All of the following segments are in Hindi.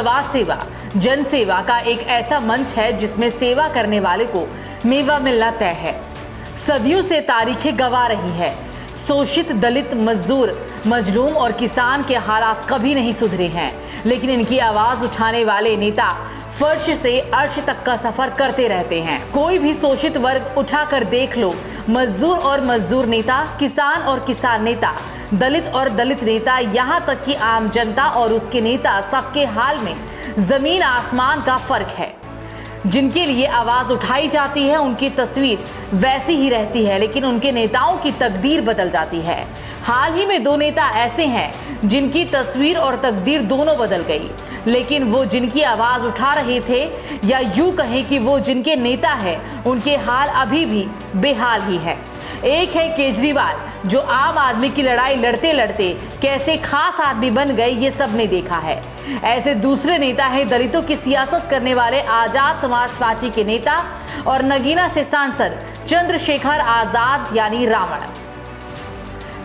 समाज सेवा जन सेवा का एक ऐसा मंच है जिसमें सेवा करने वाले को मेवा मिलना तय है। सदियों से तारीखें गवा रही है। शोषित दलित, मजदूर, मजलूम और किसान के हालात कभी नहीं सुधरे हैं, लेकिन इनकी आवाज उठाने वाले नेता फर्श से अर्श तक का सफर करते रहते हैं। कोई भी शोषित वर्ग उठा कर देख लो, मजदूर और मजदूर नेता, किसान और किसान नेता, दलित और दलित नेता, यहाँ तक कि आम जनता और उसके नेता, सबके हाल में जमीन आसमान का फर्क है। जिनके लिए आवाज उठाई जाती है उनकी तस्वीर वैसी ही रहती है, लेकिन उनके नेताओं की तकदीर बदल जाती है। हाल ही में दो नेता ऐसे हैं जिनकी तस्वीर और तकदीर दोनों बदल गई, लेकिन वो जिनकी आवाज उठा रहे थे, या यूं कहें कि वो जिनके नेता हैं, उनके हाल अभी भी बेहाल ही है। एक है केजरीवाल, जो आम आदमी की लड़ाई लड़ते लड़ते कैसे खास आदमी बन गए ये सब ने देखा है। ऐसे दूसरे नेता हैं दलितों की सियासत करने वाले आजाद समाज पार्टी के नेता और नगीना से सांसद चंद्रशेखर आजाद यानी रावण।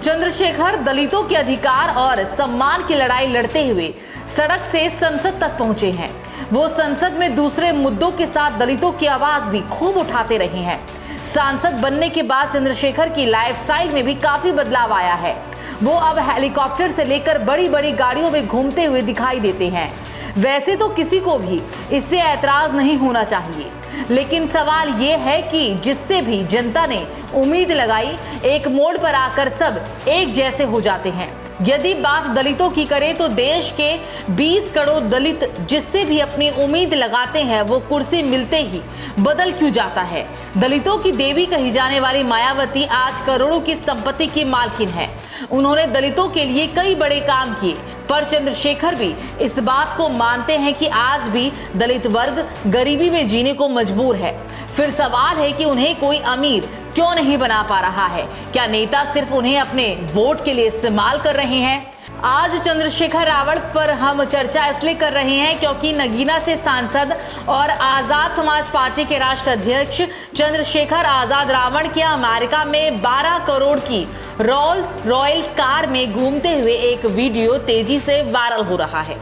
चंद्रशेखर दलितों के अधिकार और सम्मान की लड़ाई लड़ते हुए सड़क से संसद तक पहुंचे हैं। वो संसद में दूसरे मुद्दों के साथ दलितों की आवाज भी खूब उठाते रहे हैं। सांसद बनने के बाद चंद्रशेखर की लाइफस्टाइल में भी काफी बदलाव आया है। वो अब हेलीकॉप्टर से लेकर बड़ी बड़ी गाड़ियों में घूमते हुए दिखाई देते हैं। वैसे तो किसी को भी इससे ऐतराज नहीं होना चाहिए, लेकिन सवाल ये है कि जिससे भी जनता ने उम्मीद लगाई, एक मोड़ पर आकर सब एक जैसे हो जाते हैं। यदि बात दलितों की करें तो देश के 20 करोड़ दलित जिससे भी अपनी उम्मीद लगाते हैं, वो कुर्सी मिलते ही बदल क्यों जाता है। दलितों की देवी कही जाने वाली मायावती आज करोड़ों की संपत्ति की मालकिन है। उन्होंने दलितों के लिए कई बड़े काम किए, पर चंद्रशेखर भी इस बात को मानते हैं कि आज भी दलित वर्ग गरीबी में जीने को मजबूर है। फिर सवाल है कि उन्हें कोई अमीर क्यों नहीं बना पा रहा है? क्या नेता सिर्फ उन्हें अपने वोट के लिए इस्तेमाल कर रहे हैं? आज चंद्रशेखर रावण पर हम चर्चा इसलिए कर रहे हैं क्योंकि नगीना से सांसद और आजाद समाज पार्टी के राष्ट्र अध्यक्ष चंद्रशेखर आजाद रावण के अमेरिका में 12 करोड़ की रोल्स रॉयल्स कार में घूमते हुए एक वीडियो तेजी से वायरल हो रहा है।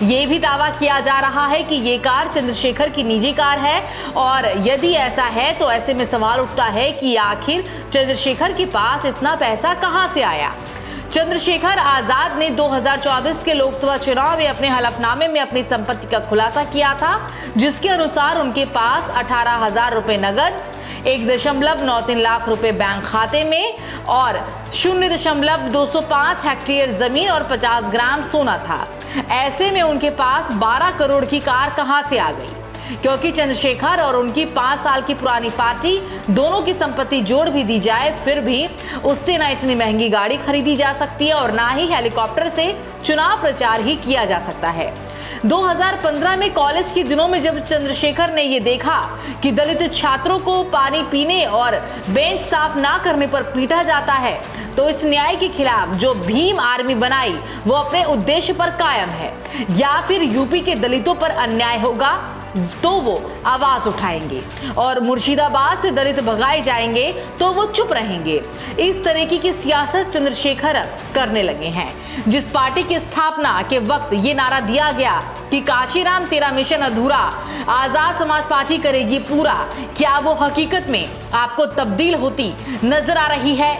ये भी दावा किया जा रहा है कि ये कार चंद्रशेखर की निजी कार है, और यदि ऐसा है तो ऐसे में सवाल उठता है कि आखिर चंद्रशेखर के पास इतना पैसा कहां से आया। चंद्रशेखर आजाद ने 2024 के लोकसभा चुनाव में अपने हलफनामे में अपनी संपत्ति का खुलासा किया था, जिसके अनुसार उनके पास 18,000 रुपए नगद, 1.93 लाख रुपए बैंक खाते में और 0.205 हेक्टेयर जमीन और 50 ग्राम सोना था। ऐसे में उनके पास 12 करोड़ की कार कहां से आ गई? क्योंकि चंद्रशेखर और उनकी 5 साल की पुरानी पार्टी दोनों की संपत्ति जोड़ भी दी जाए, फिर भी उससे ना इतनी महंगी गाड़ी खरीदी जा सकती है और ना ही हेलीकॉप्टर से चुनाव प्रचार ही किया जा सकता है। 2015 में कॉलेज के दिनों में जब चंद्रशेखर ने ये देखा कि दलित छात्रों को पानी पीने और बेंच साफ ना करने पर पीटा जाता है, तो इस न्याय के खिलाफ जो भीम आर्मी बनाई वो अपने उद्देश्य पर कायम है। या फिर यूपी के दलितों पर अन्याय होगा तो वो आवाज उठाएंगे, और मुर्शिदाबाद से दलित भगाए जाएंगे तो वो चुप रहेंगे। इस तरीके की सियासत चंद्रशेखर करने लगे हैं। जिस पार्टी की स्थापना के वक्त ये नारा दिया गया कि काशीराम तेरा मिशन अधूरा, आजाद समाज पार्टी करेगी पूरा, क्या वो हकीकत में आपको तब्दील होती नजर आ रही है?